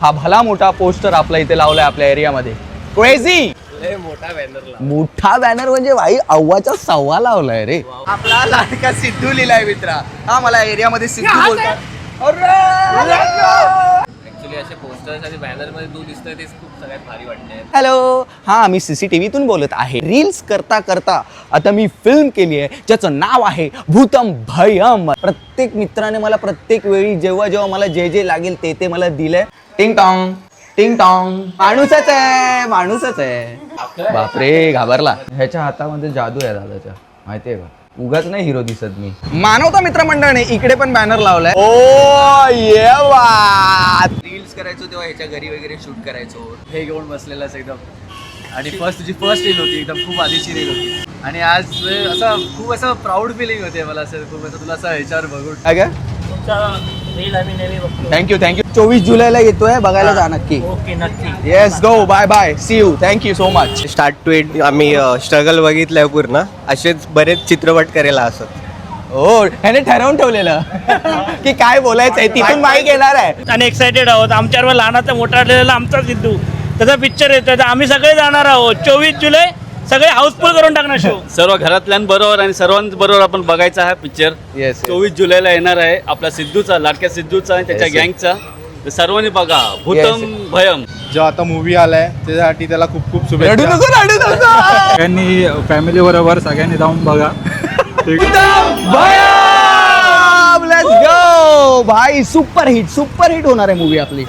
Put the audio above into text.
हा भला मोठा पोस्टर आपला इथे लावलाय आपल्या एरियामध्ये. क्रेझी मोठा बॅनर म्हणजे भाई अव्वाच्या सव्वा लावलाय रे. आपला लाडका सिद्धू लिहिलाय मित्रा. हा मला एरियामध्ये सिद्धू बोलतात. ऍक्च्युली असे पोस्टर्स आणि बॅनर मध्ये तू दिसतोय तेच खूप सगळ्यात भारी वाटतंय. हॅलो, हा मी CCTVतून बोलत आहे. रील्स करता करता आता मी फिल्म केली आहे ज्याचं नाव आहे भूतम भयम. प्रत्येक मित्राने मला प्रत्येक वेळी जेव्हा जेव्हा मला जे जे लागेल ते मला दिलंय. टिंग टॉंग टिंग टॉंग. माणूसच आहे, माणूसच आहे. बापरे घाबरला. ह्याच्या हातामध्ये जादू आहे दादाच्या, माहितीये का? उगाच नाही हिरो दिसत मी. मानवता मित्रमंडळाने इकडे पण बॅनर लावलाय. ओ ये बात. रील्स करायचो तेव्हा ह्याच्या घरी वगैरे शूट करायचो. हे घेऊन बसलेलाच एकदम आणि तुझी फर्स्ट रील होती, एकदम खूप आधीची रील होती आणि आज असं खूप असं प्राऊड फिलिंग होते मला. असं खूप असं तुला असं ह्याच्यावर बघून काय काय रील आम्ही नेहमी बघतो. थँक्यू 24 जुलैला येतोय, बघायला जा नक्की. ओके नक्की. Yes go bye bye see you. Thank you so much. Start to end आम्ही स्ट्रगल बघितलंय पूर्ण. असेच बरेच चित्रपट करेला असत. हो, ह्याने ठरवून ठेवलेलं की काय बोलायचंय, तिथून माईक येणार आहे. आणि एक्सायटेड आहोत. आमच्यावर लहानाचा मोठा आलेला आमचा सिद्धू त्याचा पिक्चर येतोय तर आम्ही सगळे जाणार आहोत. 24 जुलै सगळे हाऊसफुल करून टाकणार शो. सर्व घरातल्यांबरोबर आणि सर्वांबरोबर आपण बघायचा हा पिक्चर. येस 24 जुलैला येणार आहे. आपला सिद्धूचा, लाडक्या सिद्धूचा आणि त्याच्या Yes, yes. गँगचा. तर सर्वांनी बघा भूतम भयम. जो आता मूवी आलाय त्याच्यासाठी त्याला खूप खूप रडू शुभेच्छा. नको रडू नको. सगळ्यांनी फॅमिली बरोबर सगळ्यांनी जाऊन बघा. लेट्स गो भाई. सुपर हिट होणार आहे मूवी आपली.